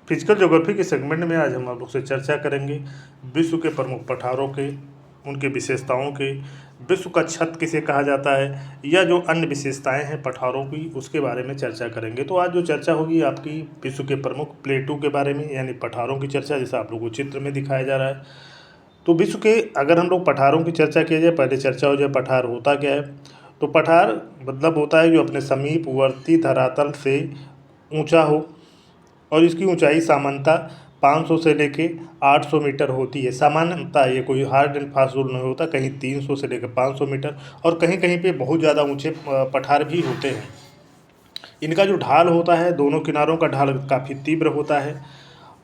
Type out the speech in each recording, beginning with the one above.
Physical geography के segment में आज हम आप लोग से चर्चा करेंगे विश्व के प्रमुख पठारों के, उनके विशेषताओं के, विश्व का छत किसे कहा जाता है, या जो अन्य विशेषताएं हैं पठारों की उसके बारे में चर्चा करेंगे। तो आज जो चर्चा होगी आपकी विश्व के प्रमुख प्लेटों के बारे में, यानी पठारों की चर्चा, जैसा आप लोगों को चित्र में दिखाया जा रहा है। तो विश्व के अगर हम लोग पठारों की चर्चा किया जाए, पहले चर्चा हो जाए पठार होता क्या है। तो पठार मतलब होता है जो अपने समीपवर्ती धरातल से ऊंचा हो, और इसकी ऊंचाई सामान्यतः 500 से लेके 800 मीटर होती है। सामान्यतः ये कोई हार्ड एंड फास्ट रूल नहीं होता, कहीं 300 से लेकर 500 मीटर, और कहीं कहीं पे बहुत ज़्यादा ऊंचे पठार भी होते हैं। इनका जो ढाल होता है, दोनों किनारों का ढाल काफ़ी तीव्र होता है,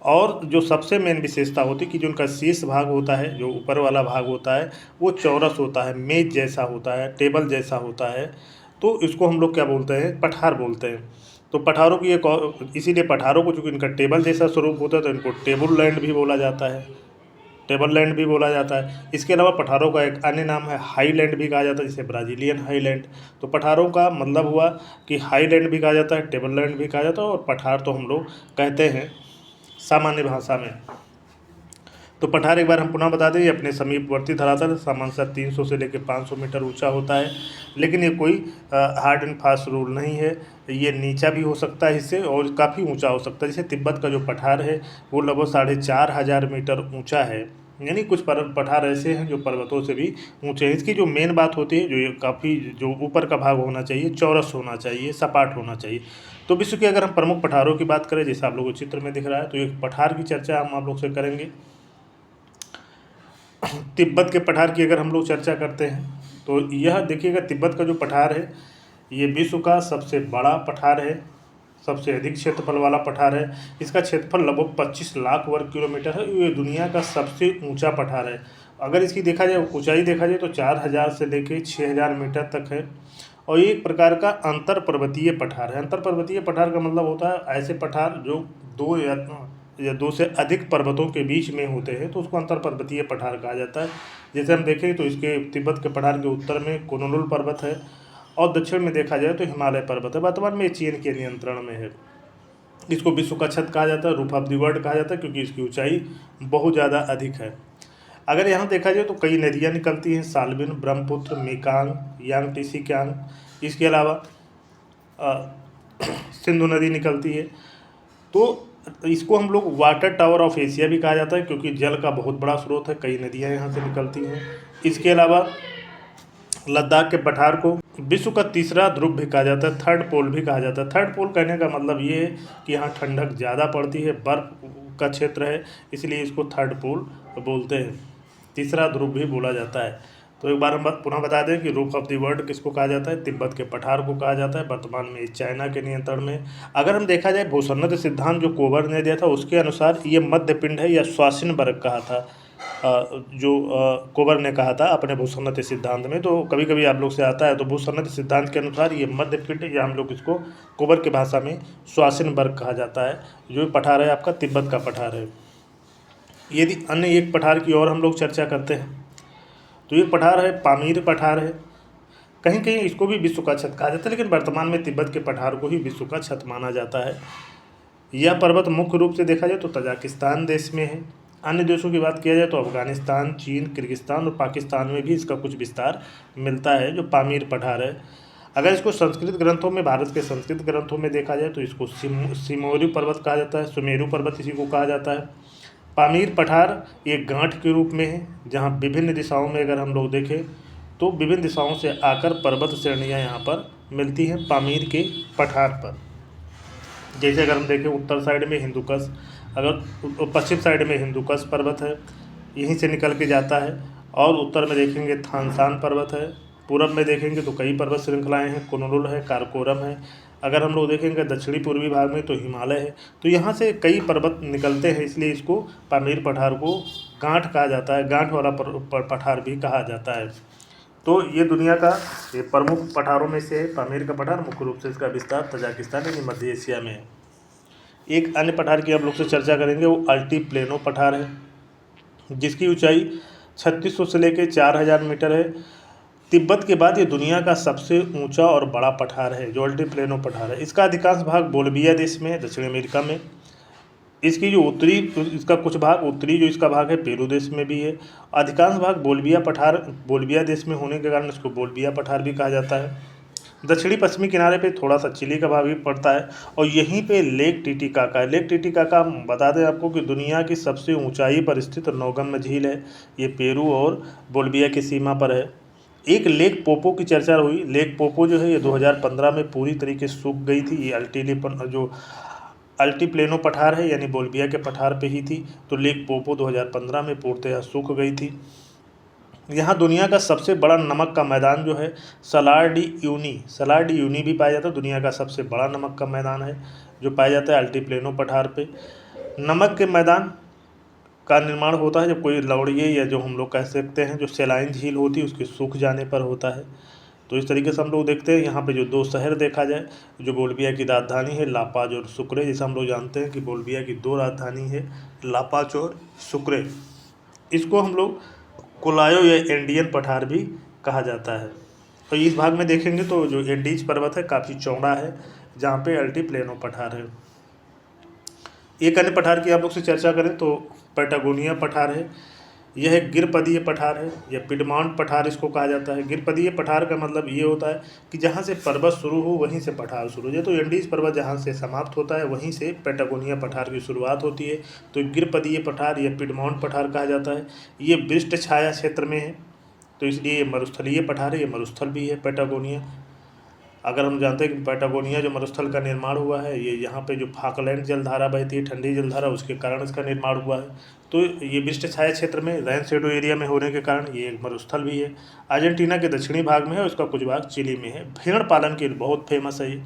और जो सबसे मेन विशेषता होती है कि जो उनका शीर्ष भाग होता है, जो ऊपर वाला भाग होता है, वो चौरस होता है, मेज जैसा होता है, टेबल जैसा होता है। तो इसको हम लोग क्या बोलते हैं, पठार बोलते हैं। तो पठारों की एक इसीलिए पठारों को चूँकि इनका टेबल जैसा स्वरूप होता है तो इनको टेबल लैंड भी बोला जाता है, टेबल लैंड भी बोला जाता है। इसके अलावा पठारों का एक अन्य नाम है हाई लैंड भी कहा जाता है, जिसे ब्राज़ीलियन हाई लैंड। तो पठारों का मतलब हुआ कि हाई लैंड भी कहा जाता है, टेबल लैंड भी कहा जाता है, और पठार तो हम लोग कहते हैं सामान्य भाषा में। तो पठार एक बार हम पुनः बता दें, ये अपने समीपवर्ती धरातल सामान्यतः 300 से लेकर 500 मीटर ऊंचा होता है। लेकिन ये कोई हार्ड एंड फास्ट रूल नहीं है, ये नीचा भी हो सकता है इससे, और काफ़ी ऊंचा हो सकता है। जैसे तिब्बत का जो पठार है वो लगभग 4500 मीटर ऊंचा है। यानी कुछ पठार ऐसे हैं जो पर्वतों से भी ऊंचे हैं। इसकी जो मेन बात होती है, जो ये काफ़ी जो ऊपर का भाग होना चाहिए चौरस होना चाहिए, सपाट होना चाहिए। तो विश्व के अगर हम प्रमुख पठारों की बात करें, जैसे आप लोगों को चित्र में दिख रहा है, तो एक पठार की चर्चा हम आप लोग से करेंगे। तिब्बत के पठार की अगर हम लोग चर्चा करते हैं तो यह देखिएगा, तिब्बत का जो पठार है ये विश्व का सबसे बड़ा पठार है, सबसे अधिक क्षेत्रफल वाला पठार है। इसका क्षेत्रफल लगभग 25 लाख वर्ग किलोमीटर है। ये दुनिया का सबसे ऊंचा पठार है। अगर इसकी देखा जाए, ऊंचाई देखा जाए तो 4000 से लेकर 6000 मीटर तक है। और ये एक प्रकार का अंतर पर्वतीय पठार है। अंतर पर्वतीय पठार का मतलब होता है ऐसे पठार जो दो से अधिक पर्वतों के बीच में होते हैं, तो उसको अंतर पर्वतीय पठार कहा जाता है। जैसे हम देखें तो इसके तिब्बत के पठार के उत्तर में कुनलुन पर्वत है, और दक्षिण में देखा जाए तो हिमालय पर्वत है। वर्तमान में चीन के नियंत्रण में है। इसको विश्व का छत कहा जाता है, रूफ ऑफ द वर्ल्ड कहा जाता है, क्योंकि इसकी ऊंचाई बहुत ज़्यादा अधिक है। अगर यहाँ देखा जाए तो कई नदियाँ निकलती हैं, साल्विन, ब्रह्मपुत्र, मेकांग, यांगटीसी क्यांग। इसके अलावा सिंधु नदी निकलती है। तो इसको हम लोग वाटर टावर ऑफ एशिया भी कहा जाता है, क्योंकि जल का बहुत बड़ा स्रोत है, कई नदियाँ यहाँ से निकलती हैं। इसके अलावा लद्दाख के पठार को विश्व का तीसरा ध्रुव भी कहा जाता है, थर्ड पोल भी कहा जाता है। थर्ड पोल कहने का मतलब ये है कि यहाँ ठंडक ज़्यादा पड़ती है, बर्फ़ का क्षेत्र है, इसलिए इसको थर्ड पोल बोलते हैं, तीसरा ध्रुव भी बोला जाता है। तो एक बार हम पुनः बता दें कि रूफ ऑफ द वर्ल्ड किसको कहा जाता है, तिब्बत के पठार को कहा जाता है। वर्तमान में चाइना के नियंत्रण में। अगर हम देखा जाए भूसन्नत सिद्धांत जो कोबर ने दिया था, उसके अनुसार ये मध्य पिंड है, या स्वासिन वर्ग कहा था, जो कोबर ने कहा था अपने भूसन्नत सिद्धांत में। तो कभी कभी आप लोग से आता है, तो भूसन्नत सिद्धांत के अनुसार ये मध्य पिंड, या हम लोग इसको कोबर की भाषा में स्वासिन वर्ग कहा जाता है, जो पठार है आपका तिब्बत का पठार है। यदि अन्य एक पठार की और हम लोग चर्चा करते हैं तो ये पठार है पामीर पठार है। कहीं कहीं इसको भी विश्व का छत कहा जाता है, लेकिन वर्तमान में तिब्बत के पठार को ही विश्व का छत माना जाता है। यह पर्वत मुख्य रूप से देखा जाए तो तजाकिस्तान देश में है। अन्य देशों की बात किया जाए तो अफगानिस्तान, चीन, किर्गिस्तान और पाकिस्तान में भी इसका कुछ विस्तार मिलता है, जो पामीर पठार है। अगर इसको संस्कृत ग्रंथों में, भारत के संस्कृत ग्रंथों में देखा जाए तो इसको सिमोरी पर्वत कहा जाता है, सुमेरु पर्वत इसी को कहा जाता है। पामीर पठार एक गांठ के रूप में है, जहाँ विभिन्न दिशाओं में अगर हम लोग देखें तो विभिन्न दिशाओं से आकर पर्वत श्रेणियाँ यहाँ पर मिलती हैं पामीर के पठार पर। जैसे अगर हम देखें उत्तर साइड में हिंदुकुश, अगर पश्चिम साइड में हिंदुकुश पर्वत है, यहीं से निकल के जाता है, और उत्तर में देखेंगे थानसान पर्वत है, पूरब में देखेंगे तो कई पर्वत श्रृंखलाएँ हैं, कुनलुन है, काराकोरम है। अगर हम लोग देखेंगे दक्षिणी पूर्वी भाग में तो हिमालय है। तो यहाँ से कई पर्वत निकलते हैं, इसलिए इसको पामीर पठार को गांठ कहा जाता है, गांठ वाला पठार भी कहा जाता है। तो ये दुनिया का ये प्रमुख पठारों में से है पामीर का पठार। मुख्य रूप से इसका विस्तार तजाकिस्तान यानी मध्य एशिया में है। एक अन्य पठार की हम लोग से चर्चा करेंगे, वो अल्टीप्लेनो पठार है, जिसकी ऊंचाई 3600 से लेकर 4000 मीटर है। तिब्बत के बाद ये दुनिया का सबसे ऊंचा और बड़ा पठार है, जो अल्टीप्लेनो पठार है। इसका अधिकांश भाग बोल्विया देश में, दक्षिण अमेरिका में इसकी जो उत्तरी, इसका कुछ भाग उत्तरी जो इसका भाग है पेरू देश में भी है। अधिकांश भाग बोल्विया पठार, बोल्विया देश में होने के कारण इसको बोल्विया पठार भी कहा जाता है। दक्षिणी पश्चिमी किनारे पे थोड़ा सा चिली का भाग भी पड़ता है और यहीं पे लेक टिटिकाका है। लेक टिटिकाका बता दें आपको कि दुनिया की सबसे ऊंचाई पर स्थित नौगम्य झील है। ये पेरू और बोल्विया की सीमा पर है। एक लेक पोपो की चर्चा हुई। लेक पोपो जो है ये 2015 में पूरी तरीके से सूख गई थी। ये अल्टीप्लेनो पठार है, यानी बोल्विया के पठार पे ही थी। तो लेक पोपो 2015 में पूर्णतः सूख गई थी। यहाँ दुनिया का सबसे बड़ा नमक का मैदान जो है सलार डी यूनी भी पाया जाता है। दुनिया का सबसे बड़ा नमक का मैदान है जो पाया जाता है अल्टीप्लेनो पठार पे। नमक के मैदान का निर्माण होता है जब कोई लवड़िए या जो हम लोग कह सकते हैं जो सेलाइन झील होती है उसके सूख जाने पर होता है। तो इस तरीके से हम लोग देखते हैं यहाँ पे जो दो शहर देखा जाए, जो बोल्विया की राजधानी है लापाज और सुक्रे। जैसे हम लोग जानते हैं कि बोल्विया की दो राजधानी है, लापाज और सुक्रे। इसको हम लोग कोलायो या एंडियन पठार भी कहा जाता है। तो इस भाग में देखेंगे तो जो एंडीज पर्वत है काफ़ी चौड़ा है, जहाँ पे अल्टीप्लेनो पठार है। एक अन्य पठार की आप लोग से चर्चा करें तो पैटागोनिया पठार है। यह एक गिरपदीय पठार है, यह पिडमॉन्ट पठार इसको कहा जाता है। गिरपदीय पठार का मतलब ये होता है कि जहाँ से पर्वत शुरू हो वहीं से पठार शुरू हो जाए। तो एंडीज पर्वत जहाँ से समाप्त होता है वहीं से पैटागोनिया पठार की शुरुआत होती है। तो गिरपदीय पठार या पिडमॉन्ट पठार कहा जाता है। ये वृष्ट छाया क्षेत्र में है, तो इसलिए ये मरुस्थलीय पठार है। ये मरुस्थल भी है पैटागोनिया। अगर हम जानते हैं कि पैटागोनिया जो मरुस्थल का निर्माण हुआ है, ये यहाँ पे जो फाकलैंड जलधारा बहती है, ठंडी जलधारा, उसके कारण इसका निर्माण हुआ है। तो ये वृष्ट छाया क्षेत्र में रैन शेडो एरिया में होने के कारण ये एक मरुस्थल भी है। अर्जेंटीना के दक्षिणी भाग में है, उसका कुछ भाग चिली में है। भेड़ पालन के लिए बहुत फेमस है ये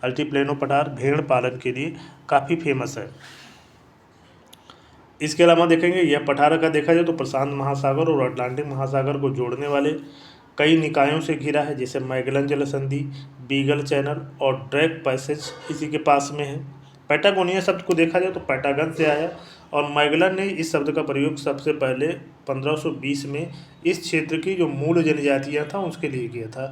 अल्टीप्लेनो पठार, भेड़ पालन के लिए काफ़ी फेमस है। इसके अलावा देखेंगे यह पठार का देखा जाए तो प्रशांत महासागर और अटलांटिक महासागर को जोड़ने वाले कई निकायों से घिरा है, जैसे मैगलन जल संधि, बीगल चैनल और ड्रैक पैसेज इसी के पास में है। पैटागोनिया शब्द को देखा जाए तो पैटागन से आया और मैगलन ने इस शब्द का प्रयोग सबसे पहले 1520 में इस क्षेत्र की जो मूल जनजातियाँ था उसके लिए किया था।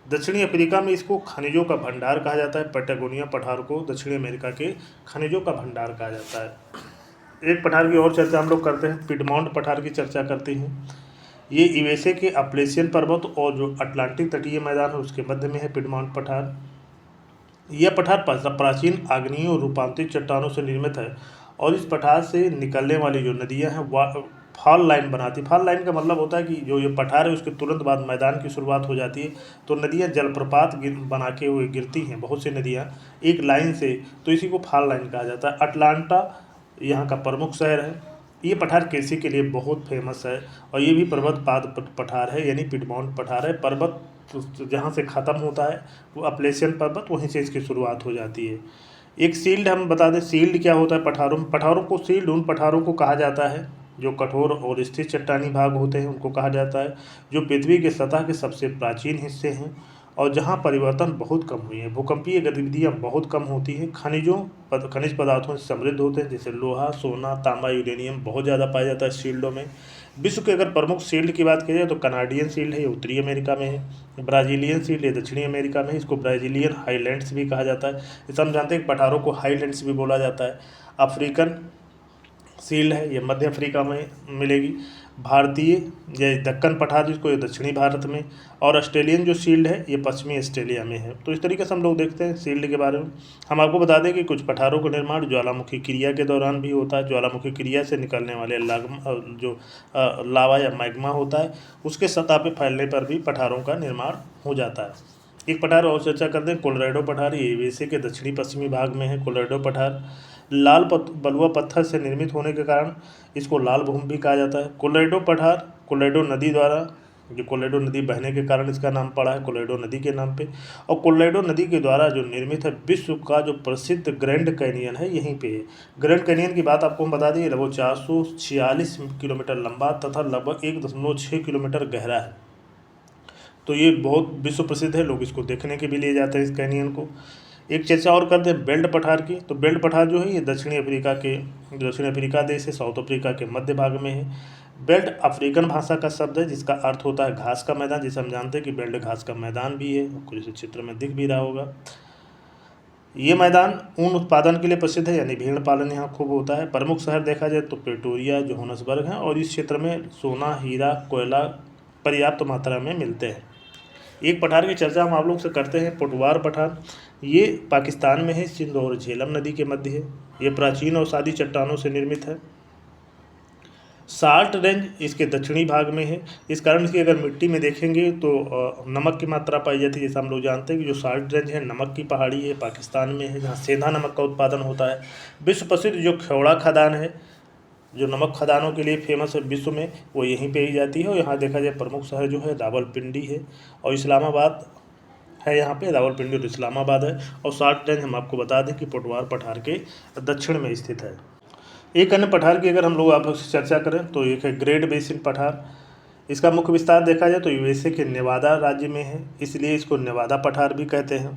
दक्षिणी अफ्रीका में इसको खनिजों का भंडार कहा जाता है। पैटागोनिया पठार को दक्षिणी अमेरिका के खनिजों का भंडार कहा जाता है। एक पठार की और चर्चा हम लोग करते हैं, पिडमॉन्ट पठार की चर्चा करते हैं। ये यूएसए के अपलेशियन पर्वत और जो अटलांटिक तटीय मैदान है उसके मध्य में है पिडमॉन्ट पठार। यह पठार प्राचीन आग्नेय और रूपांतरित चट्टानों से निर्मित है और इस पठार से निकलने वाली जो नदियां हैं फॉल लाइन बनाती। फॉल लाइन का मतलब होता है कि जो ये पठार है उसके तुरंत बाद मैदान की शुरुआत हो जाती है, तो नदियाँ जलप्रपात बना के हुए गिरती हैं, बहुत सी नदियाँ एक लाइन से, तो इसी को फॉल लाइन कहा जाता है। अटलांटा यहाँ का प्रमुख शहर है। ये पठार कृषि के लिए बहुत फेमस है और ये भी पर्वतपाद पठार है, यानी पिडमॉन्ट पठार है। पर्वत जहाँ से ख़त्म होता है वो अपलेशियन पर्वत, वहीं से इसकी शुरुआत हो जाती है। एक सील्ड हम बता दें, सील्ड क्या होता है पठारों को सील्ड उन पठारों को कहा जाता है जो कठोर और स्थिर चट्टानी भाग होते हैं, उनको कहा जाता है, जो पृथ्वी के सतह के सबसे प्राचीन हिस्से हैं और जहाँ परिवर्तन बहुत कम हुए हैं। भूकंपीय गतिविधियाँ बहुत कम होती हैं। खनिज पदार्थों से समृद्ध होते हैं, जैसे लोहा, सोना, तांबा, यूरेनियम बहुत ज़्यादा पाया जाता है शील्डों में। विश्व के अगर प्रमुख शील्ड की बात की जाए तो कनाडियन शील्ड है, ये उत्तरी अमेरिका में है। ब्राज़ीलियन शील्ड है, दक्षिणी अमेरिका में, इसको ब्राज़ीलियन हाईलैंड्स भी कहा जाता है। जैसे हम जानते हैं कि पठारों को हाईलैंड्स भी बोला जाता है। अफ्रीकन शील्ड है, ये मध्य अफ्रीका में मिलेगी। भारतीय या दक्कन पठार जिसको, ये दक्षिणी भारत में। और ऑस्ट्रेलियन जो शील्ड है ये पश्चिमी ऑस्ट्रेलिया में है। तो इस तरीके से हम लोग देखते हैं शील्ड के बारे में। हम आपको बता दें कि कुछ पठारों का निर्माण ज्वालामुखी क्रिया के दौरान भी होता है। ज्वालामुखी क्रिया से निकलने वाले लावा या मैग्मा होता है, उसके सतह पे फैलने पर भी पठारों का निर्माण हो जाता है। एक पठार और चर्चा करते हैं, कोलोराडो पठार। ये यूएसए के दक्षिणी पश्चिमी भाग में है कोलोराडो पठार। लाल बलुआ पत्थर से निर्मित होने के कारण इसको लाल भूमि भी कहा जाता है। कोलोराडो पठार कोलोराडो नदी द्वारा, जो कोलोराडो नदी बहने के कारण इसका नाम पड़ा है कोलोराडो नदी के नाम पे, और कोलोराडो नदी के द्वारा जो निर्मित है विश्व का जो प्रसिद्ध ग्रैंड कैनियन है यहीं पे है। ग्रैंड कैनियन की बात आपको हम बता दें, लगभग 446 किलोमीटर लंबा तथा लगभग 1.6 किलोमीटर गहरा है। तो ये बहुत विश्व प्रसिद्ध है, लोग इसको देखने के भी लिए जाते हैं इस कैनियन को। एक चर्चा और करते हैं बेल्ट पठार की। तो बेल्ट पठार जो है ये दक्षिणी अफ्रीका देश है, साउथ अफ्रीका के मध्य भाग में है। बेल्ट अफ्रीकन भाषा का शब्द है जिसका अर्थ होता है घास का मैदान। जिसे हम जानते हैं कि बेल्ट घास का मैदान भी है, आपको इस चित्र में दिख भी रहा होगा। ये मैदान ऊन उत्पादन के लिए प्रसिद्ध है, यानी भेड़ पालन यहाँ खूब होता है। प्रमुख शहर देखा जाए तो प्रेटोरिया, जोहान्सबर्ग हैं, और इस क्षेत्र में सोना, हीरा, कोयला पर्याप्त मात्रा में मिलते हैं। एक पठार की चर्चा हम आप लोग से करते हैं, पोटवार पठार। ये पाकिस्तान में है, सिंध और झेलम नदी के मध्य है। ये प्राचीन और सादी चट्टानों से निर्मित है। साल्ट रेंज इसके दक्षिणी भाग में है। इस कारण इसकी अगर मिट्टी में देखेंगे तो नमक की मात्रा पाई जाती है। जैसा हम लोग जानते हैं कि जो साल्ट रेंज है नमक की पहाड़ी है, पाकिस्तान में है, जहाँ सेंधा नमक का उत्पादन होता है। विश्व प्रसिद्ध जो खेवड़ा खदान है, जो नमक खदानों के लिए फेमस है विश्व में, वो यहीं पे ही जाती है। और यहाँ देखा जाए प्रमुख शहर जो है रावलपिंडी है और इस्लामाबाद है। यहाँ पे रावलपिंडी और इस्लामाबाद है। और साल्ट रेंज हम आपको बता दें कि पोटवार पठार के दक्षिण में स्थित है। एक अन्य पठार की अगर हम लोग आप से चर्चा करें तो एक है ग्रेट बेसिन पठार। इसका मुख्य विस्तार देखा जाए तो यूएसए के नेवादा राज्य में है, इसलिए इसको नेवादा पठार भी कहते हैं।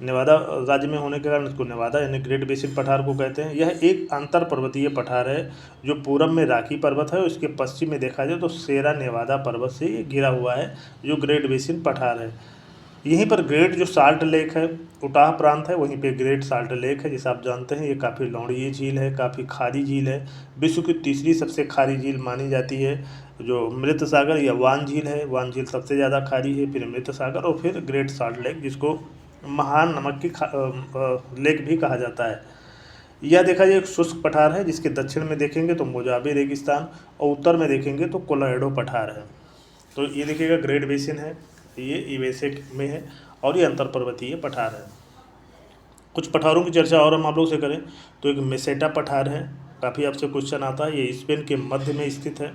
नेवादा राज्य में होने के कारण इसको नेवादा यानी ग्रेट बेसिन पठार को कहते हैं। यह एक अंतर पर्वतीय पठार है जो पूरब में राकी पर्वत है और इसके पश्चिम में देखा जाए तो सेरा नेवादा पर्वत से ये घिरा हुआ है, जो ग्रेट बेसिन पठार है। यहीं पर ग्रेट जो साल्ट लेक है, उटाह प्रांत है, वहीं पे ग्रेट साल्ट लेक है। जैसे आप जानते हैं ये काफ़ी लवणीय झील है, काफ़ी खारी झील है। विश्व की तीसरी सबसे खारी झील मानी जाती है। जो मृत सागर या वान झील है, वान झील सबसे ज़्यादा खारी है, फिर मृत सागर और फिर ग्रेट साल्ट लेक, जिसको महान नमक की लेक भी कहा जाता है। यह देखा जाए एक शुष्क पठार है, जिसके दक्षिण में देखेंगे तो मोजाबे रेगिस्तान और उत्तर में देखेंगे तो कोलोराडो पठार है। तो ये देखिएगा ग्रेट बेसिन है, ये यूएसए में है और ये अंतर पर्वतीय पठार है। कुछ पठारों की चर्चा और हम आप लोग से करें तो एक मेसेटा पठार है, काफ़ी आपसे क्वेश्चन आता है। ये स्पेन के मध्य में स्थित है,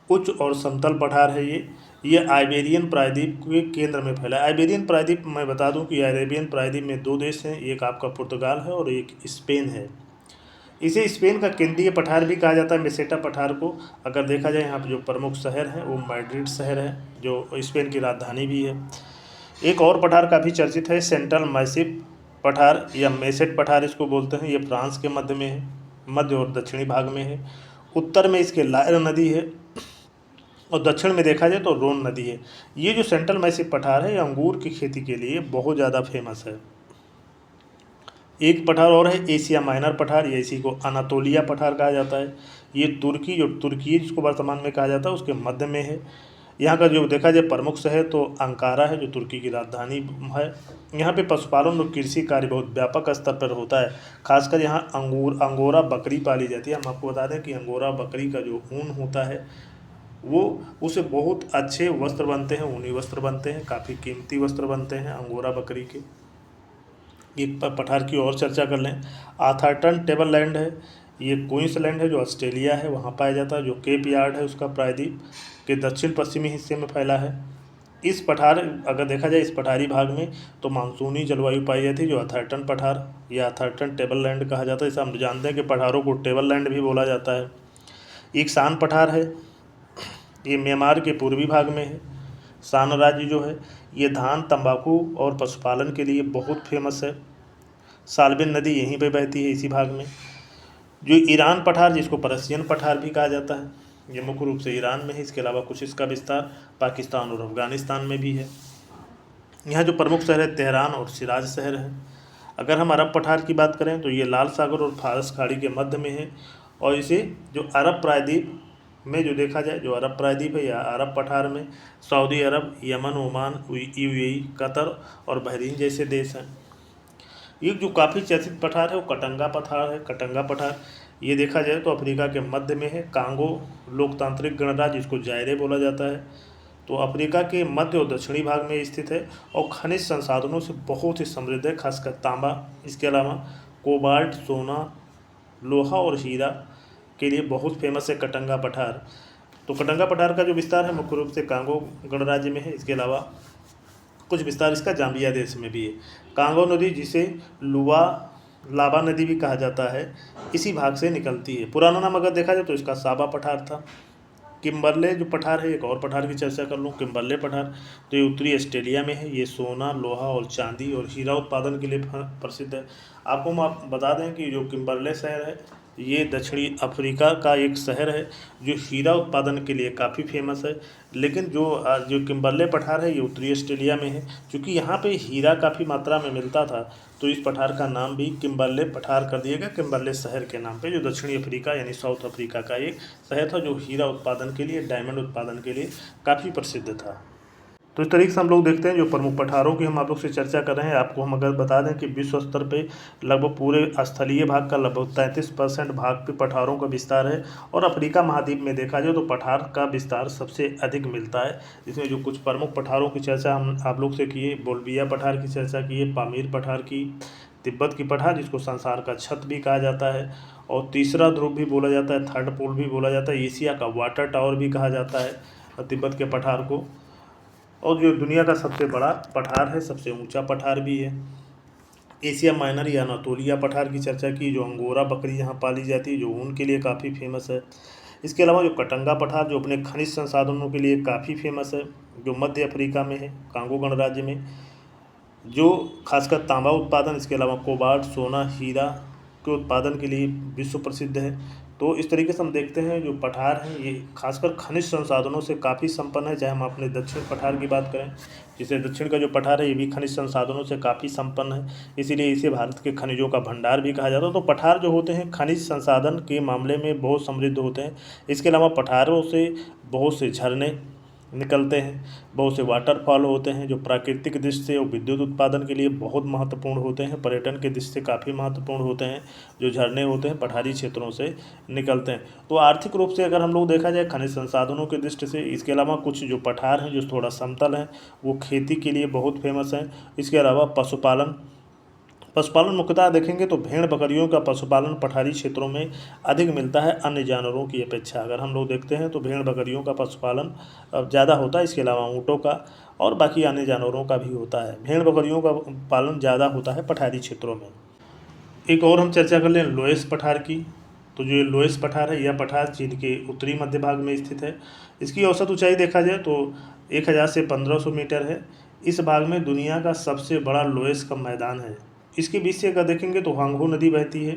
उच्च और समतल पठार है। ये आइबेरियन प्रायद्वीप के केंद्र में फैला है। आइबेरियन प्रायद्वीप मैं बता दूं कि अरेबियन प्रायद्वीप में दो देश हैं, एक आपका पुर्तगाल है और एक स्पेन है। इसे स्पेन का केंद्रीय पठार भी कहा जाता है, मेसेटा पठार को। अगर देखा जाए यहाँ पर जो प्रमुख शहर है वो मैड्रिड शहर है, जो स्पेन की राजधानी भी है। एक और पठार काफ़ी चर्चित है, सेंट्रल मैसिप पठार या मेसेट पठार इसको बोलते हैं। ये फ्रांस के मध्य में है, मध्य और दक्षिणी भाग में है। उत्तर में इसके लायर नदी है और दक्षिण में देखा जाए तो रोन नदी है। ये जो सेंट्रल मैसिप पठार है ये अंगूर की खेती के लिए बहुत ज़्यादा फेमस है। एक पठार और है एशिया माइनर पठार, या इसी को अनातोलिया पठार कहा जाता है। ये तुर्की, जो तुर्की जिसको वर्तमान में कहा जाता है, उसके मध्य में है। यहाँ का जो देखा जाए प्रमुख शहर तो अंकारा है, जो तुर्की की राजधानी है। यहाँ पे पशुपालन और कृषि कार्य बहुत व्यापक स्तर पर होता है। खासकर यहाँ अंगोरा बकरी पाली जाती है। हम आपको बता दें कि अंगोरा बकरी का जो ऊन होता है वो उससे बहुत अच्छे वस्त्र बनते हैं, ऊनी वस्त्र बनते हैं, काफ़ी कीमती वस्त्र बनते हैं अंगोरा बकरी के। एक पठार की और चर्चा कर लें, आथर्टन टेबल लैंड है। ये क्वींसलैंड है जो ऑस्ट्रेलिया है, वहाँ पाया जाता है। जो केप यार्ड है उसका प्रायद्वीप के दक्षिण पश्चिमी हिस्से में फैला है। इस पठार अगर देखा जाए इस पठारी भाग में तो मानसूनी जलवायु पाई जाती है, जो अथर्टन पठार या अथर्टन टेबल लैंड कहा जाता है। इसे हम जानते हैं कि पठारों को टेबल लैंड भी बोला जाता है। एक सान पठार है, ये म्यांमार के पूर्वी भाग में है। सान राज्य जो है ये धान, तंबाकू और पशुपालन के लिए बहुत फेमस है। साल्बिन नदी यहीं पे बहती है इसी भाग में। जो ईरान पठार, जिसको पर्शियन पठार भी कहा जाता है, ये मुख्य रूप से ईरान में है। इसके अलावा कुछ इसका विस्तार पाकिस्तान और अफगानिस्तान में भी है। यहाँ जो प्रमुख शहर है तेहरान और सिराज शहर है। अगर हम अरब पठार की बात करें तो ये लाल सागर और फारस खाड़ी के मध्य में है। और इसे जो अरब प्रायद्वीप में जो देखा जाए, जो अरब प्रायद्वीप है या अरब पठार में सऊदी अरब, यमन, ओमान, यूएई, कतर और बहरीन जैसे देश हैं। एक जो काफ़ी चर्चित पठार है वो कटंगा पठार है। कटंगा पठार ये देखा जाए तो अफ्रीका के मध्य में है। कांगो लोकतांत्रिक गणराज्य, जिसको जायरे बोला जाता है, तो अफ्रीका के मध्य और दक्षिणी भाग में स्थित है और खनिज संसाधनों से बहुत ही समृद्ध है, खासकर तांबा। इसके अलावा कोबाल्ट, सोना, लोहा और हीरा के लिए बहुत फेमस है कटंगा पठार। तो कटंगा पठार का जो विस्तार है मुख्य रूप से कांगो गणराज्य में है। इसके अलावा कुछ विस्तार इसका जाम्बिया देश में भी है। कांगो नदी, जिसे लुवा लाबा नदी भी कहा जाता है, इसी भाग से निकलती है। पुराना नाम अगर देखा जाए तो इसका साबा पठार था। किम्बरले जो पठार है, एक और पठार की चर्चा कर लूँ, किम्बरले पठार, तो ये उत्तरी ऑस्ट्रेलिया में है। ये सोना, लोहा और चांदी और हीरा उत्पादन के लिए प्रसिद्ध है। आपको हम बता दें कि जो किम्बरले शहर है ये दक्षिणी अफ्रीका का एक शहर है जो हीरा उत्पादन के लिए काफ़ी फेमस है। लेकिन जो किम्बरले पठार है ये उत्तरी ऑस्ट्रेलिया में है। क्योंकि यहाँ पे हीरा काफ़ी मात्रा में मिलता था तो इस पठार का नाम भी किम्बरले पठार कर दिया गया, किम्बरले शहर के नाम पे, जो दक्षिणी अफ्रीका यानी साउथ अफ्रीका का एक शहर था जो हीरा उत्पादन के लिए, डायमंड उत्पादन के लिए काफ़ी प्रसिद्ध था। तो इस तरीके से हम लोग देखते हैं जो प्रमुख पठारों की हम आप लोग से चर्चा कर रहे हैं। आपको हम अगर बता दें कि विश्व स्तर पे लगभग पूरे स्थलीय भाग का लगभग 33% भाग पे पठारों का विस्तार है। और अफ्रीका महाद्वीप में देखा जाए तो पठार का विस्तार सबसे अधिक मिलता है। इसमें जो कुछ प्रमुख पठारों की चर्चा हम आप लोग से किए, बोल्विया पठार की चर्चा किए, पामीर पठार की, तिब्बत की पठार जिसको संसार का छत भी कहा जाता है, और तीसरा ध्रुव भी बोला जाता है, थर्ड पोल भी बोला जाता है, एशिया का वाटर टावर भी कहा जाता है तिब्बत के पठार को, और जो दुनिया का सबसे बड़ा पठार है, सबसे ऊंचा पठार भी है। एशिया माइनर या अनातोलिया पठार की चर्चा की, जो अंगोरा बकरी यहाँ पाली जाती है, जो ऊन के लिए काफ़ी फेमस है। इसके अलावा जो कटंगा पठार जो अपने खनिज संसाधनों के लिए काफ़ी फेमस है, जो मध्य अफ्रीका में है, कांगो गणराज्य में, जो खासकर तांबा उत्पादन, इसके अलावा कोबाल्ट, सोना, हीरा के उत्पादन के लिए विश्व प्रसिद्ध है। तो इस तरीके से हम देखते हैं जो पठार हैं ये खासकर खनिज संसाधनों से काफ़ी संपन्न है। चाहे हम अपने दक्षिण पठार की बात करें, जिसे दक्षिण का जो पठार है ये भी खनिज संसाधनों से काफ़ी संपन्न है, इसीलिए इसे भारत के खनिजों का भंडार भी कहा जाता है। तो पठार जो होते हैं खनिज संसाधन के मामले में बहुत समृद्ध होते हैं। इसके अलावा पठारों से बहुत से झरने निकलते हैं, बहुत से वाटरफॉल होते हैं जो प्राकृतिक दृष्टि से और विद्युत उत्पादन के लिए बहुत महत्वपूर्ण होते हैं, पर्यटन के दृष्टि से काफ़ी महत्वपूर्ण होते हैं। जो झरने होते हैं पठारी क्षेत्रों से निकलते हैं। तो आर्थिक रूप से अगर हम लोग देखा जाए खनिज संसाधनों की दृष्टि से, इसके अलावा कुछ जो पठार हैं जो थोड़ा समतल हैं वो खेती के लिए बहुत फेमस हैं। इसके अलावा पशुपालन मुख्यतः देखेंगे तो भेड़ बकरियों का पशुपालन पठारी क्षेत्रों में अधिक मिलता है अन्य जानवरों की अपेक्षा। अगर हम लोग देखते हैं तो भेड़ बकरियों का पशुपालन ज़्यादा होता है। इसके अलावा ऊँटों का और बाकी अन्य जानवरों का भी होता है। भेड़ बकरियों का पालन ज़्यादा होता है पठारी क्षेत्रों में। एक और हम चर्चा कर लें लोएस पठार की। तो जो ये लोएस पठार है यह पठार चीन के उत्तरी मध्य भाग में स्थित है। इसकी औसत ऊंचाई देखा जाए तो 1000 से 1500 मीटर है। इस भाग में दुनिया का सबसे बड़ा लोएस का मैदान है। इसके बीच से अगर देखेंगे तो हांगहो नदी बहती है,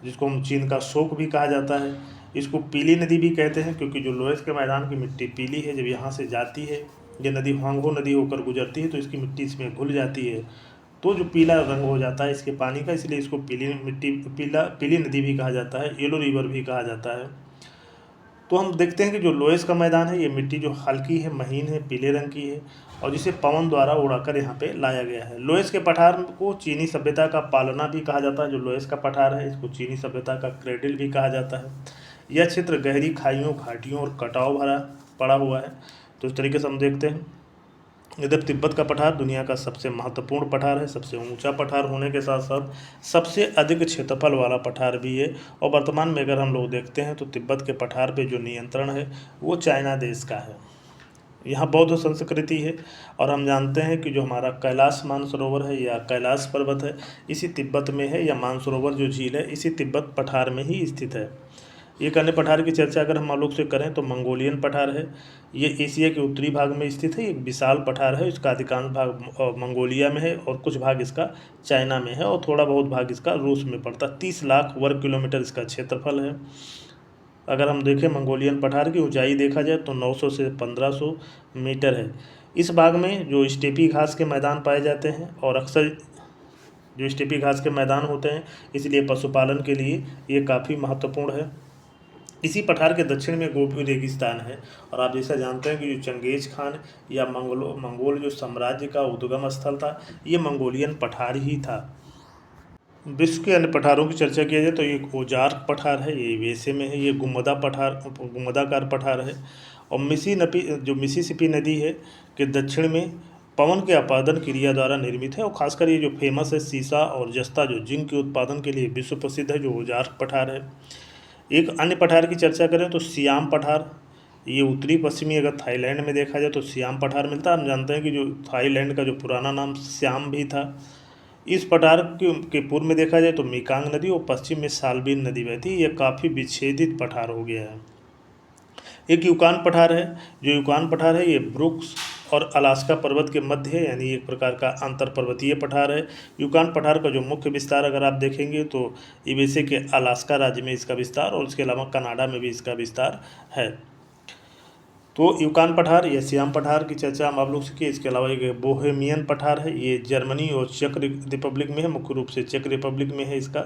जिसको हम चीन का शोक भी कहा जाता है। इसको पीली नदी भी कहते हैं क्योंकि जो लोएस के मैदान की मिट्टी पीली है। जब यहाँ से जाती है ये नदी, हांगहो नदी होकर गुजरती है, तो इसकी मिट्टी इसमें घुल जाती है, तो जो पीला रंग हो जाता है इसके पानी का, इसलिए इसको पीली नदी भी कहा जाता है, येलो रिवर भी कहा जाता है। तो हम देखते हैं कि जो लोएस का मैदान है ये मिट्टी जो हल्की है, महीन है, पीले रंग की है, और जिसे पवन द्वारा उड़ाकर यहाँ पे लाया गया है। लोएस के पठार को चीनी सभ्यता का पालना भी कहा जाता है। जो लोएस का पठार है इसको चीनी सभ्यता का क्रेडल भी कहा जाता है। यह क्षेत्र गहरी खाइयों, घाटियों और कटाव भरा पड़ा हुआ है। तो इस तरीके से हम देखते हैं इधर तिब्बत का पठार दुनिया का सबसे महत्वपूर्ण पठार है, सबसे ऊंचा पठार होने के साथ साथ सबसे अधिक क्षेत्रफल वाला पठार भी है। और वर्तमान में अगर हम लोग देखते हैं तो तिब्बत के पठार पे जो नियंत्रण है वो चाइना देश का है। यहाँ बौद्ध संस्कृति है, और हम जानते हैं कि जो हमारा कैलाश मानसरोवर है या कैलाश पर्वत है इसी तिब्बत में है, या मानसरोवर जो झील है इसी तिब्बत पठार में ही स्थित है। एक अन्य पठार की चर्चा अगर हम लोग से करें तो मंगोलियन पठार है। ये एशिया के उत्तरी भाग में स्थित है। एक विशाल पठार है, इसका अधिकांश भाग मंगोलिया में है और कुछ भाग इसका चाइना में है और थोड़ा बहुत भाग इसका रूस में पड़ता है। 30 लाख वर्ग किलोमीटर इसका क्षेत्रफल है। अगर हम देखें मंगोलियन पठार की ऊंचाई देखा जाए तो 900 से 1500 मीटर है। इस भाग में जो स्टेपी घास के मैदान पाए जाते हैं, और अक्सर जो स्टेपी घास के मैदान होते हैं इसलिए पशुपालन के लिए ये काफ़ी महत्वपूर्ण है। इसी पठार के दक्षिण में गोबी रेगिस्तान है, और आप जैसा जानते हैं कि जो चंगेज खान या मंगोल जो साम्राज्य का उद्गम स्थल था ये मंगोलियन पठार ही था। विश्व के अन्य पठारों की चर्चा किया जाए तो ये ओजार्क पठार है, ये यूएसए में है। ये गुम्मदाकार पठार है, और मिसिसिपी नदी है के दक्षिण में पवन के अपादन क्रिया द्वारा निर्मित है। और खासकर ये जो फेमस है सीसा और जस्ता जो जिंक के उत्पादन के लिए विश्व प्रसिद्ध है, जो ओजार्क पठार है। एक अन्य पठार की चर्चा करें तो सियाम पठार, ये उत्तरी पश्चिमी अगर थाईलैंड में देखा जाए तो सियाम पठार मिलता है। हम जानते हैं कि जो थाईलैंड का जो पुराना नाम सियाम भी था। इस पठार के पूर्व में देखा जाए तो मेकांग नदी और पश्चिम में सालबिन नदी बहती है। यह काफ़ी विच्छेदित पठार हो गया है। एक यूकान पठार है। जो यूकान पठार है ये ब्रुक्स और अलास्का पर्वत के मध्य है, यानी एक प्रकार का अंतर पर्वतीय पठार है। यूकान पठार का जो मुख्य विस्तार अगर आप देखेंगे तो यूएसए के अलास्का राज्य में इसका विस्तार और उसके अलावा कनाडा में भी इसका विस्तार है। तो यूकान पठार या सियाम पठार की चर्चा हम आप लोग से की। इसके अलावा एक बोहेमियन पठार है, ये जर्मनी और चेक रिपब्लिक में है, मुख्य रूप से चेक रिपब्लिक में है इसका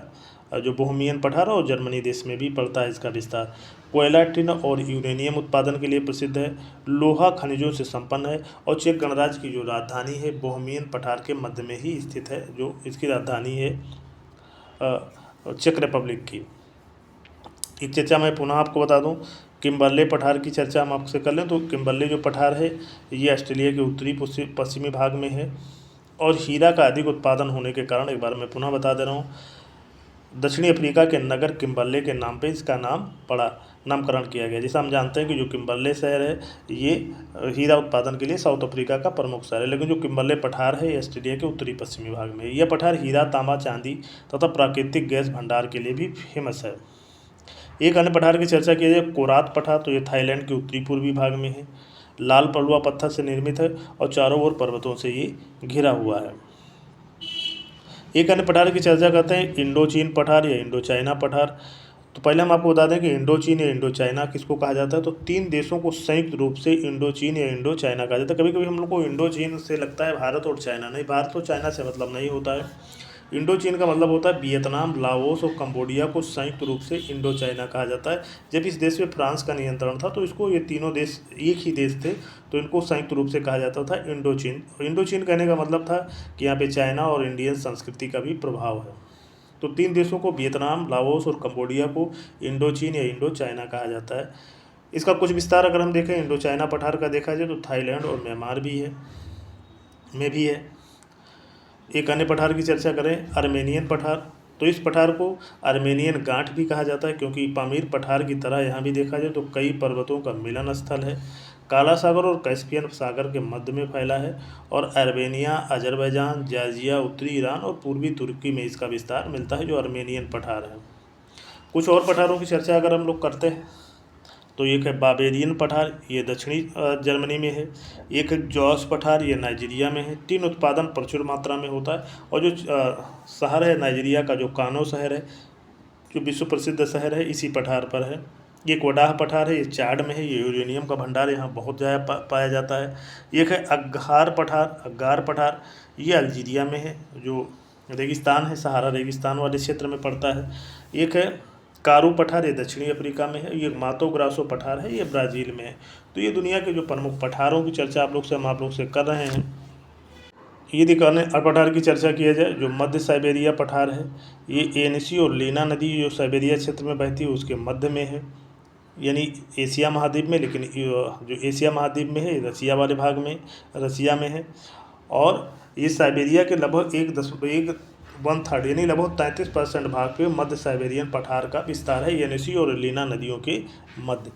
जो बोहेमियन पठार है, और जर्मनी देश में भी पड़ता है इसका विस्तार। कोयला, टिन और यूरेनियम उत्पादन के लिए प्रसिद्ध है, लोहा खनिजों से संपन्न है, और चेक गणराज्य की जो राजधानी है बोहेमियन पठार के मध्य में ही स्थित है, जो इसकी राजधानी है चेक रिपब्लिक की। एक चर्चा मैं पुनः आपको बता दूं, किम्बरले पठार की चर्चा हम आपसे कर लें तो किम्बरले जो पठार है ये ऑस्ट्रेलिया के उत्तरी पश्चिमी भाग में है, और हीरा का अधिक उत्पादन होने के कारण, एक बार मैं पुनः बता दे रहा हूँ, दक्षिणी अफ्रीका के नगर किम्बरले के नाम पे इसका नामकरण किया गया। जैसा हम जानते हैं कि जो किम्बरले शहर है ये हीरा उत्पादन के लिए साउथ अफ्रीका का प्रमुख शहर है, लेकिन जो किम्बरले पठार है ये ऑस्ट्रेलिया के उत्तरी पश्चिमी भाग में है। यह पठार हीरा, तांबा, चांदी तथा प्राकृतिक गैस भंडार के लिए भी फेमस है। एक अन्य पठार की चर्चा की जाए, कोरात पठार, तो ये थाईलैंड के उत्तरी पूर्वी भाग में है, लाल पलुआ पत्थर से निर्मित है और चारों ओर पर्वतों से ये घिरा हुआ है। एक अन्य पठार की चर्चा करते हैं, इंडो चीन पठार या इंडो चाइना पठार। तो पहले हम आपको बता दें कि इंडो चीन या इंडो चाइना किसको कहा जाता है, तो 3 देशों को संयुक्त रूप से इंडो चीन या इंडो चाइना कहा जाता है। कभी कभी हम लोग को इंडो चीन से लगता है भारत और चाइना, नहीं, भारत और चाइना से मतलब नहीं होता है। इंडो चीन का मतलब होता है वियतनाम, लाओस और कंबोडिया को संयुक्त रूप से इंडो चाइना कहा जाता है। जब इस देश पे फ्रांस का नियंत्रण था तो इसको, ये तीनों देश एक ही देश थे, तो इनको संयुक्त रूप से कहा जाता था इंडो चीन। इंडो चीन कहने का मतलब था कि यहाँ पे चाइना और इंडियन संस्कृति का भी प्रभाव है। तो 3 देशों को, वियतनाम, लाओस और कंबोडिया को इंडो चीन या इंडो चाइना कहा जाता है। इसका कुछ विस्तार अगर हम देखें, इंडो चाइना पठार का देखा जाए तो थाईलैंड और म्यांमार में भी है। एक अन्य पठार की चर्चा करें, आर्मेनियन पठार, तो इस पठार को आर्मेनियन गांठ भी कहा जाता है, क्योंकि पामीर पठार की तरह यहाँ भी देखा जाए तो कई पर्वतों का मिलन स्थल है। काला सागर और कैस्पियन सागर के मध्य में फैला है, और आर्मेनिया, अजरबैजान, जॉर्जिया, उत्तरी ईरान और पूर्वी तुर्की में इसका विस्तार मिलता है, जो आर्मेनियन पठार है। कुछ और पठारों की चर्चा अगर हम लोग करते हैं तो एक है बाबेरियन पठार, ये दक्षिणी जर्मनी में है। एक है जॉस पठार, ये नाइजीरिया में है। टिन उत्पादन प्रचुर मात्रा में होता है, और जो शहर है नाइजीरिया का, जो कानो शहर है, जो विश्व प्रसिद्ध शहर है, इसी पठार पर है। ये कोडाह पठार है, ये चाड में है, ये यूरेनियम का भंडार यहाँ बहुत ज़्यादा पाया जाता है। एक है अग्गार पठार, ये अल्जीरिया में है, जो रेगिस्तान है, सहारा रेगिस्तान वाले क्षेत्र में पड़ता है। एक है कारू पठार, ये दक्षिणी अफ्रीका में है। ये मातो ग्रासो पठार है, ये ब्राज़ील में है। तो ये दुनिया के जो प्रमुख पठारों की चर्चा हम आप लोग से कर रहे हैं। यदि अन्य पठार की चर्चा किया जाए, जो मध्य साइबेरिया पठार है, ये एनसी और लीना नदी जो साइबेरिया क्षेत्र में बहती है उसके मध्य में है, यानी एशिया महाद्वीप में, लेकिन जो एशिया महाद्वीप में है रसिया वाले भाग में, रसिया में है। और ये साइबेरिया के लगभग 1/3 यानी लगभग 33% भाग पे मध्य साइबेरियन पठार का विस्तार है, येनिसी और लीना नदियों के मध्य।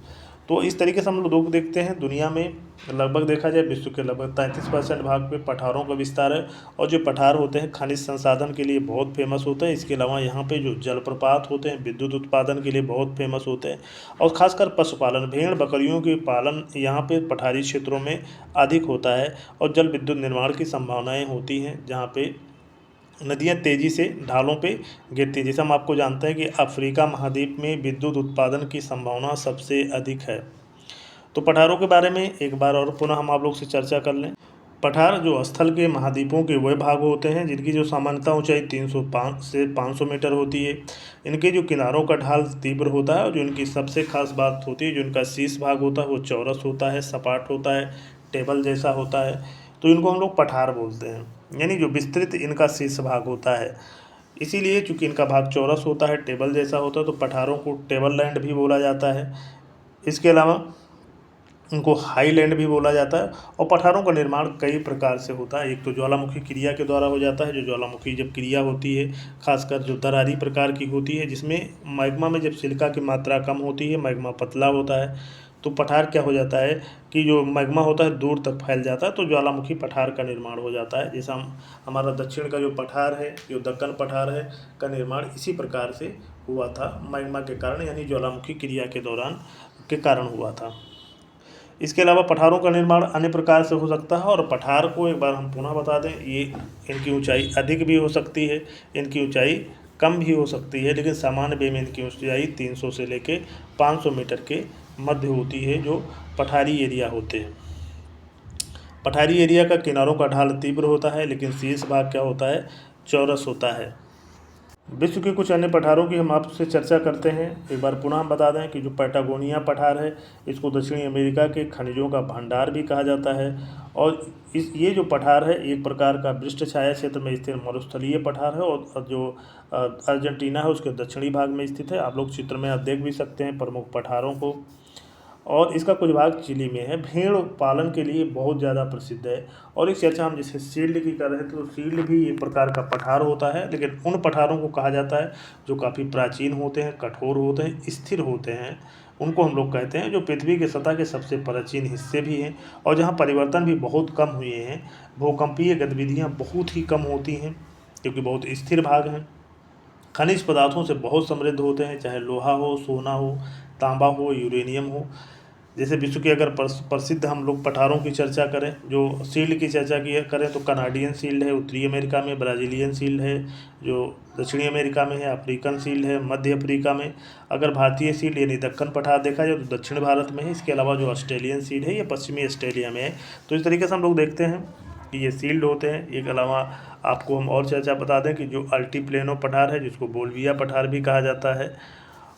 तो इस तरीके से हम लोग देखते हैं दुनिया में लगभग देखा जाए विश्व के लगभग 33% भाग पे पठारों का विस्तार है, और जो पठार होते हैं खनिज संसाधन के लिए बहुत फेमस होते हैं। इसके अलावा यहाँ पे जो जलप्रपात होते हैं विद्युत उत्पादन के लिए बहुत फेमस होते हैं, और ख़ासकर पशुपालन, भेड़ बकरियों के पालन यहाँ पे पठारी क्षेत्रों में अधिक होता है, और जल विद्युत निर्माण की संभावनाएँ होती हैं जहाँ पे नदियाँ तेज़ी से ढालों पे गिरती हैं। जैसे हम आपको जानते हैं कि अफ्रीका महाद्वीप में विद्युत उत्पादन की संभावना सबसे अधिक है। तो पठारों के बारे में एक बार और पुनः हम आप लोग से चर्चा कर लें। पठार जो स्थल के महाद्वीपों के वह भाग होते हैं जिनकी जो सामान्यतः ऊंचाई 305 से 500 मीटर होती है। इनके जो किनारों का ढाल तीव्र होता है, और जो इनकी सबसे खास बात होती है, जो इनका शीर्ष भाग होता है वो चौरस होता है, सपाट होता है, टेबल जैसा होता है। तो इनको हम लोग पठार बोलते हैं, यानी जो विस्तृत इनका शीर्ष भाग होता है। इसीलिए चूंकि इनका भाग चौरस होता है, टेबल जैसा होता है, तो पठारों को टेबल लैंड भी बोला जाता है। इसके अलावा उनको हाईलैंड भी बोला जाता है। और पठारों का निर्माण कई प्रकार से होता है। एक तो ज्वालामुखी क्रिया के द्वारा हो जाता है, जो ज्वालामुखी जब क्रिया होती है, खासकर जो दरारी प्रकार की होती है, जिसमें मैग्मा में जब सिलिका की मात्रा कम होती है, मैग्मा पतला होता है, तो पठार क्या हो जाता है कि जो मैग्मा होता है दूर तक फैल जाता है, तो ज्वालामुखी पठार का निर्माण हो जाता है। जैसा हमारा दक्षिण का जो पठार है, जो दक्कन पठार है, का निर्माण इसी प्रकार से हुआ था, मैग्मा के कारण, यानी ज्वालामुखी क्रिया के दौरान के कारण हुआ था। इसके अलावा पठारों का निर्माण अन्य प्रकार से हो सकता है, और पठार को एक बार हम पुनः बता दें, ये इनकी ऊंचाई अधिक भी हो सकती है, इनकी ऊंचाई कम भी हो सकती है, लेकिन सामान्य वे में इनकी ऊंचाई 300 से लेके 500 मीटर के मध्य होती है, जो पठारी एरिया होते हैं। पठारी एरिया का किनारों का ढाल तीव्र होता है, लेकिन शीर्ष भाग क्या होता है, चौरस होता है। विश्व के कुछ अन्य पठारों की हम आपसे चर्चा करते हैं। एक बार पुनः हम बता दें कि जो पैटागोनिया पठार है, इसको दक्षिणी अमेरिका के खनिजों का भंडार भी कहा जाता है, और ये जो पठार है एक प्रकार का वृक्ष छाया क्षेत्र में स्थित मरुस्थलीय पठार है, और जो अर्जेंटीना है उसके दक्षिणी भाग में स्थित है। आप लोग चित्र में आप देख भी सकते हैं प्रमुख पठारों को, और इसका कुछ भाग चिली में है। भेड़ पालन के लिए बहुत ज़्यादा प्रसिद्ध है। और एक चर्चा हम जैसे सील्ड की कर रहे थे, तो सील्ड भी एक प्रकार का पठार होता है, लेकिन उन पठारों को कहा जाता है जो काफ़ी प्राचीन होते हैं, कठोर होते हैं, स्थिर होते हैं, उनको हम लोग कहते हैं, जो पृथ्वी के सतह के सबसे प्राचीन हिस्से भी हैं, और जहाँ परिवर्तन भी बहुत कम हुए हैं, भूकंपीय गतिविधियाँ बहुत ही कम होती हैं, क्योंकि बहुत स्थिर भाग हैं। खनिज पदार्थों से बहुत समृद्ध होते हैं, चाहे लोहा हो, सोना हो, तांबा हो, यूरेनियम हो। जैसे विश्व के अगर प्रसिद्ध हम लोग पठारों की चर्चा करें, जो सील्ड की चर्चा की करें, तो कनाडियन सील्ड है उत्तरी अमेरिका में, ब्राज़ीलियन सील्ड है जो दक्षिणी अमेरिका में है, अफ्रीकन सील्ड है मध्य अफ्रीका में। अगर भारतीय सील्ड यानी दक्कन पठार देखा जाए तो दक्षिण भारत में है। इसके अलावा जो ऑस्ट्रेलियन सील्ड है ये पश्चिमी ऑस्ट्रेलिया में है। तो इस तरीके से हम लोग देखते हैं कि ये सील्ड होते हैं। एक अलावा आपको हम और चर्चा बता दें कि जो अल्टीप्लेनो पठार है, जिसको बोल्विया पठार भी कहा जाता है,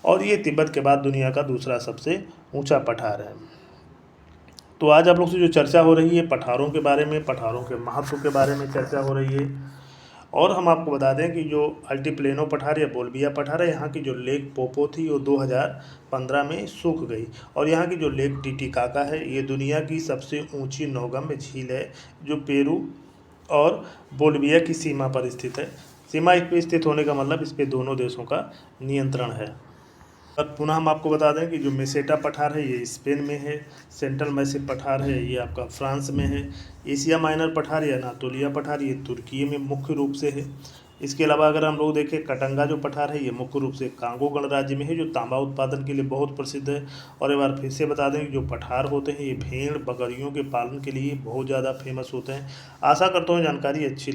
और ये तिब्बत के बाद दुनिया का दूसरा सबसे ऊंचा पठार है। तो आज आप लोग से जो चर्चा हो रही है पठारों के बारे में, पठारों के महत्व के बारे में चर्चा हो रही है। और हम आपको बता दें कि जो अल्टीप्लेनो पठार या बोल्विया पठार है, यहाँ की जो लेक पोपो थी वो 2015 में सूख गई, और यहाँ की जो लेक टिटिकाका है ये दुनिया की सबसे ऊंची नौगम्य झील है, जो पेरू और बोल्विया की सीमा पर स्थित है। सीमा इस पर स्थित होने का मतलब इस पर दोनों देशों का नियंत्रण है। और पुनः हम आपको बता दें कि जो मेसेटा पठार है ये स्पेन में है, सेंट्रल मैसिव पठार है ये आपका फ्रांस में है, एशिया माइनर पठार या अनातोलिया पठार ये तुर्की में मुख्य रूप से है। इसके अलावा अगर हम लोग देखें कटंगा जो पठार है ये मुख्य रूप से कांगो गणराज्य में है, जो तांबा उत्पादन के लिए बहुत प्रसिद्ध है। और एक बार फिर से बता दें कि जो पठार होते हैं ये भेड़ बकरियों के पालन के लिए बहुत ज़्यादा फेमस होते हैं। आशा करता हूँ जानकारी अच्छी